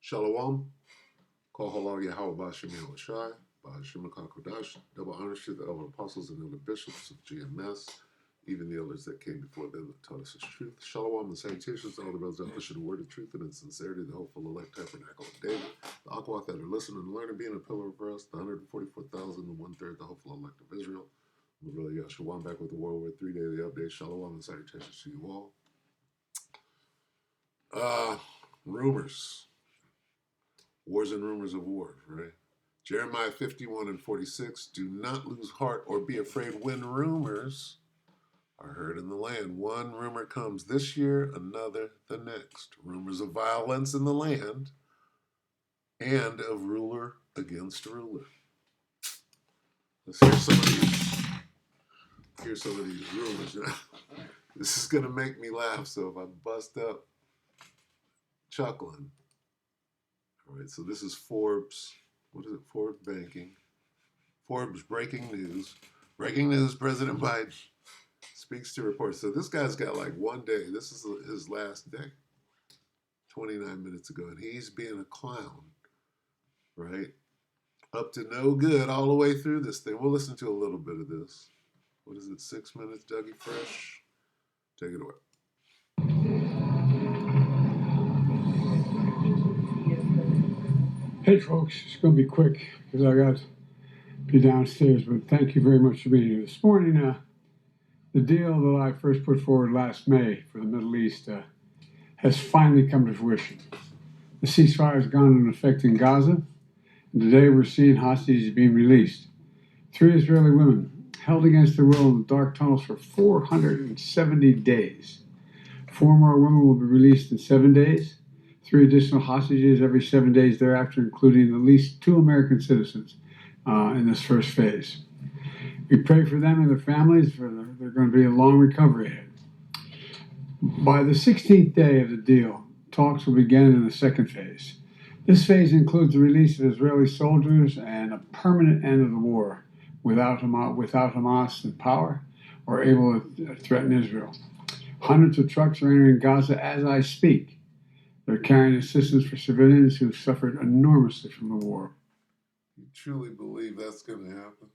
Shalom. Call halal Yahweh Bashim Yahushai. Bashim Kodash. Double honors to the elder apostles and elder bishops of GMS, even the elders that came before them that taught us his truth. Shalom and salutations to all the brothers that listen to the word of truth and in sincerity, the hopeful elect tabernacle of David, the Aquath that are listening and learning, being a pillar for us, the 144,000 and one-third, the hopeful elect of Israel. I'm Brother Yahshua, I'm back with the WW3 Daily Update. Shalom and salutations to you all. Rumors. Wars and rumors of wars, right? Jeremiah 51 and 46. Do not lose heart or be afraid when rumors are heard in the land. One rumor comes this year, another the next. Rumors of violence in the land and of ruler against ruler. Let's hear some of these rumors now. This is going to make me laugh, so if I bust up chuckling. All right, so this is Forbes. What is it? Forbes Banking. Forbes breaking news. Breaking news, President Biden speaks to reports. So this guy's got like one day. This is his last day. 29 minutes ago. And he's being a clown, right? Up to no good all the way through this thing. We'll listen to a little bit of this. What is it? 6 minutes, Dougie Fresh? Take it away. Hey folks, it's going to be quick because I got to be downstairs, but thank you very much for being here. This morning, the deal that I first put forward last May for the Middle East has finally come to fruition. The ceasefire has gone into effect in Gaza, and today we're seeing hostages being released. 3 Israeli women held against their will in the dark tunnels for 470 days. 4 more women will be released in 7 days. 3 additional hostages every 7 days thereafter, including at least 2 American citizens in this first phase. We pray for them and their families. They're going to be a long recovery ahead. By the 16th day of the deal, talks will begin in the second phase. This phase includes the release of Israeli soldiers and a permanent end of the war without Hamas in power or able to threaten Israel. Hundreds of trucks are entering Gaza as I speak. They're carrying assistance for civilians who suffered enormously from the war. You truly believe that's going to happen?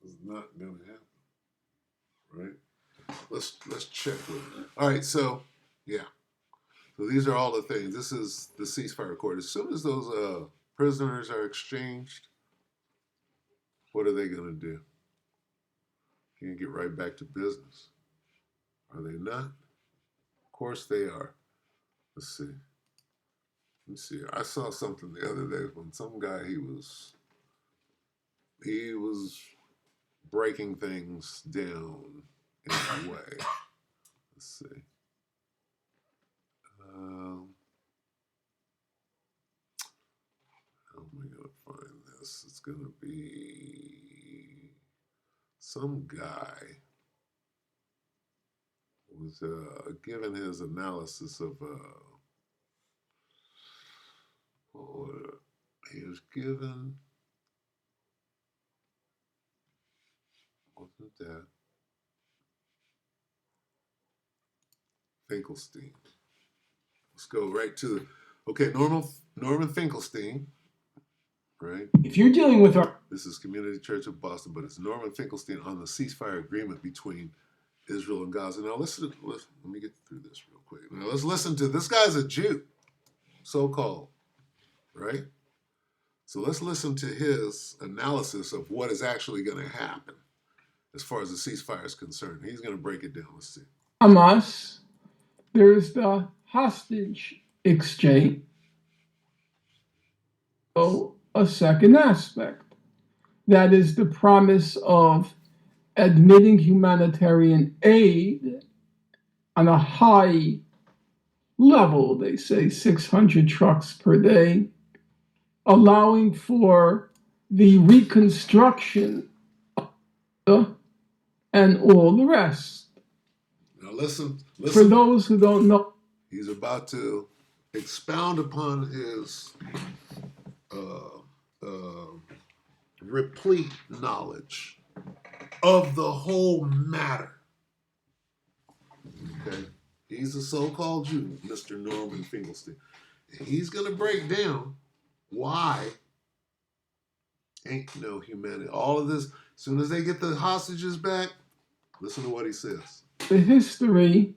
It's not going to happen, right? Let's check with it. All right, so yeah. So these are all the things. This is the ceasefire accord. As soon as those prisoners are exchanged, what are they going to do? They're going to get right back to business. Are they not? Of course they are. Let's see. Let me see. I saw something the other day when some guy he was breaking things down in a way. Let's see. How am I gonna find this? It's gonna be some guy was giving his analysis of he was given. Wasn't that Finkelstein? Let's go right to the Norman Finkelstein, right? If you're dealing with This is Community Church of Boston, but it's Norman Finkelstein on the ceasefire agreement between Israel and Gaza. Now let me get through this real quick. Now let's listen to this guy's a Jew, so-called, right? So let's listen to his analysis of what is actually going to happen as far as the ceasefire is concerned. He's going to break it down. Let's see. Hamas, there's the hostage exchange. So a second aspect, that is the promise of admitting humanitarian aid on a high level, they say 600 trucks per day, allowing for the reconstruction and all the rest. Now listen. For those who don't know, he's about to expound upon his replete knowledge of the whole matter. Okay? He's a so-called Jew, Mr. Norman Finkelstein. And he's going to break down why ain't no humanity. All of this, as soon as they get the hostages back, listen to what he says. The history,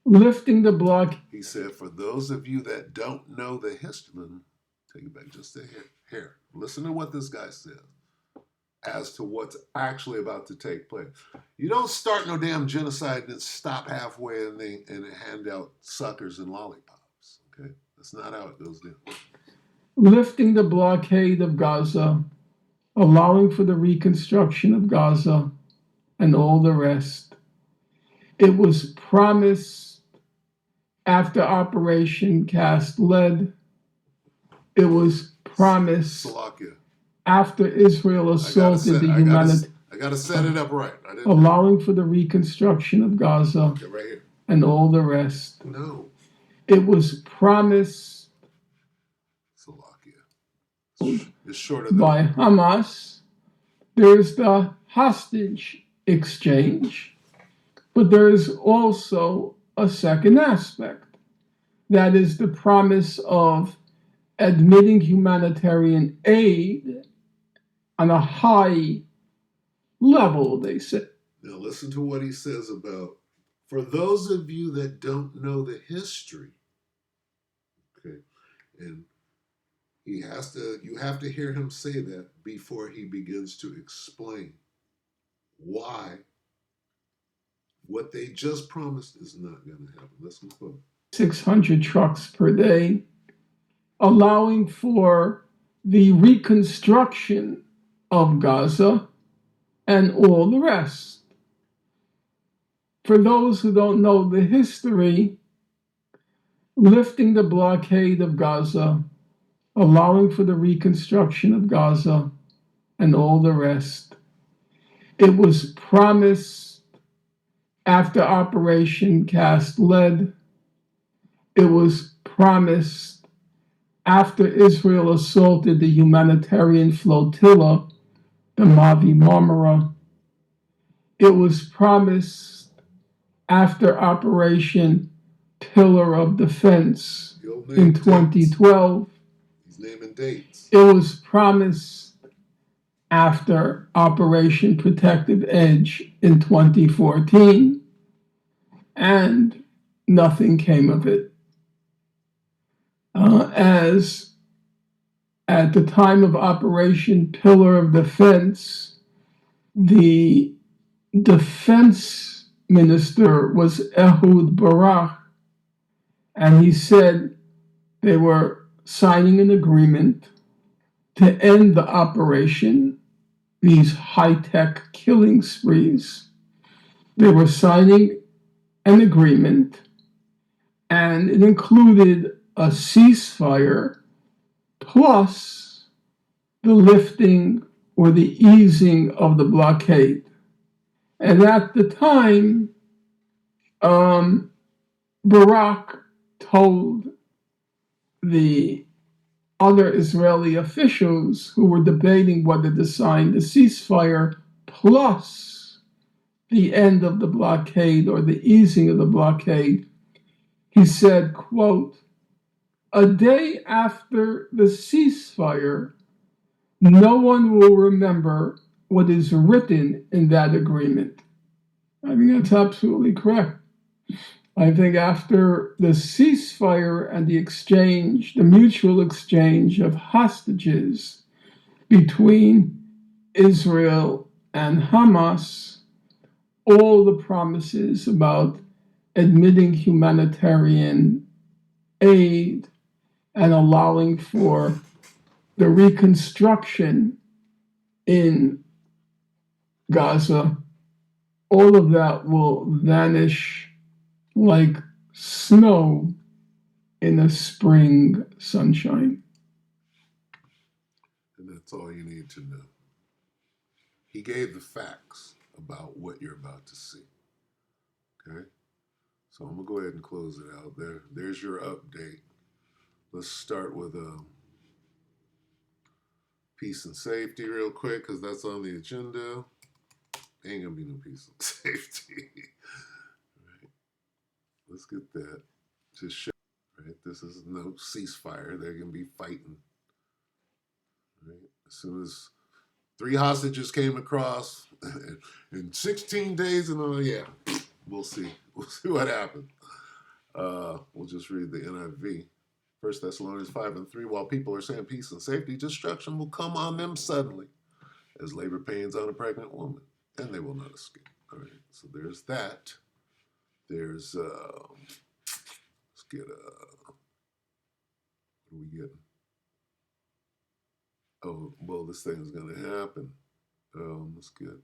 lifting the block. He said, for those of you that don't know the history, take it back just a hair. Listen to what this guy says as to what's actually about to take place. You don't start no damn genocide and then stop halfway and hand out suckers and lollipops. Okay? That's not how it goes down. Lifting the blockade of Gaza, allowing for the reconstruction of Gaza, and all the rest. It was promised after Operation Cast Lead. It was promised Slovakia. after Israel assaulted the humanity. I got to set it up right. Allowing for the reconstruction of Gaza, okay, right here. And all the rest. No. It was promised Slovakia. It's shorter than by Hamas. There's the hostage exchange, but there is also a second aspect. That is the promise of admitting humanitarian aid on a high level, they say. Now listen to what he says about, for those of you that don't know the history, okay, and you have to hear him say that before he begins to explain why what they just promised is not going to happen. Let's go. 600 trucks per day, allowing for the reconstruction of Gaza and all the rest. For those who don't know the history, lifting the blockade of Gaza, allowing for the reconstruction of Gaza and all the rest. It was promised after Operation Cast Lead. It was promised after Israel assaulted the humanitarian flotilla, the Mavi Marmara. It was promised after Operation Pillar of Defense in 2012. He's naming dates. It was promised after Operation Protective Edge in 2014, and nothing came of it. As at the time of Operation Pillar of Defense, the defense minister was Ehud Barak, and he said they were signing an agreement to end the operation, these high-tech killing sprees. They were signing an agreement, and it included a ceasefire plus the lifting or the easing of the blockade. And at the time, Barak told the other Israeli officials who were debating whether to sign the ceasefire plus the end of the blockade or the easing of the blockade, he said, quote, a day after the ceasefire, no one will remember what is written in that agreement. I think that's absolutely correct. I think after the ceasefire and the exchange, the mutual exchange of hostages between Israel and Hamas, all the promises about admitting humanitarian aid and allowing for the reconstruction in Gaza, all of that will vanish like snow in a spring sunshine. And that's all you need to know. He gave the facts about what you're about to see. Okay? So I'm going to go ahead and close it out there. There's your update. Let's start with peace and safety real quick because that's on the agenda. Ain't going to be no peace and safety. Right. Let's get that. Just show, right? This is no ceasefire. They're going to be fighting. Right? As soon as 3 hostages came across in 16 days, and yeah, we'll see. We'll see what happens. We'll just read the NIV. 1 Thessalonians 5:3. While people are saying peace and safety, destruction will come on them suddenly, as labor pains on a pregnant woman, and they will not escape. All right, so there's that. There's let's get what are we getting? Oh, well, this thing is going to happen. Let's get.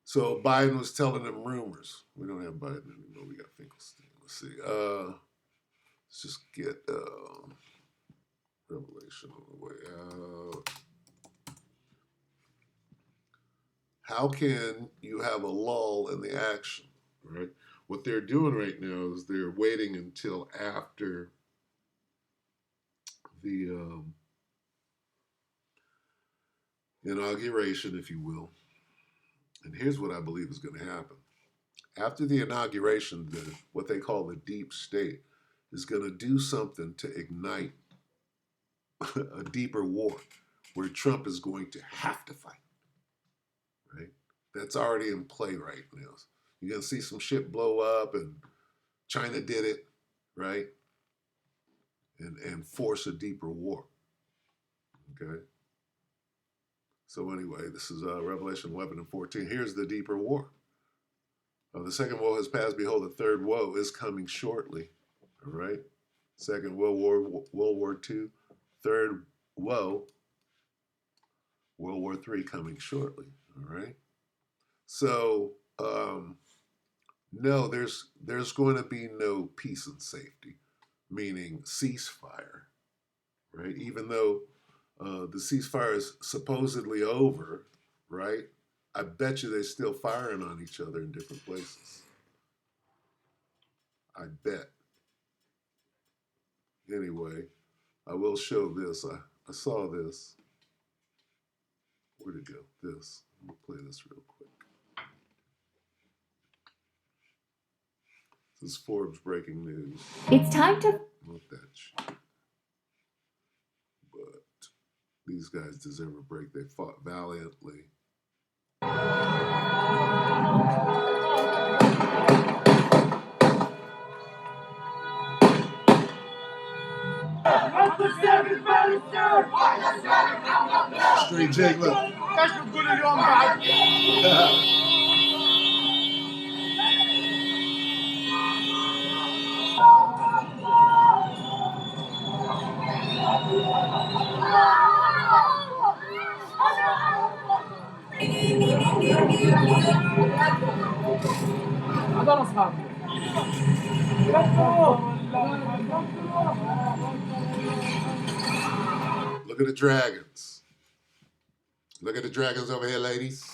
So Biden was telling them rumors. We don't have Biden anymore. We got Finkelstein. Let's see. Let's just get Revelation on the way out. How can you have a lull in the action, right? What they're doing right now is they're waiting until after the inauguration, if you will. And here's what I believe is going to happen. After the inauguration, what they call the deep state is going to do something to ignite a deeper war where Trump is going to have to fight, right? That's already in play right now. You're going to see some shit blow up, and China did it, right? And force a deeper war, okay? So anyway, this is Revelation 11:14. Here's the deeper war. The second woe has passed. Behold, the third woe is coming shortly. All right? Second World War II. Third woe, World War III coming shortly. All right? So, no, there's going to be no peace and safety, meaning ceasefire, right? Even though the ceasefire is supposedly over, right? I bet you they're still firing on each other in different places. I bet. Anyway, I will show this. I saw this. Where'd it go? This. I'm going to play this real quick. This is Forbes breaking news. It's time to... Not that shit. But these guys deserve a break. They fought valiantly. Straight Jake, look. Look at the dragons. Look at the dragons over here, ladies.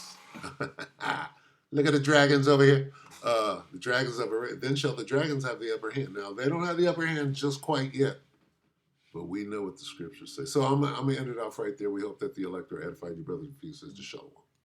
Look at the dragons over here. The dragons over. Then shall the dragons have the upper hand. Now they don't have the upper hand just quite yet, but we know what the scriptures say. So I'm gonna end it off right there. We hope that the elect are edified. Your brothers and sisters, Shalom.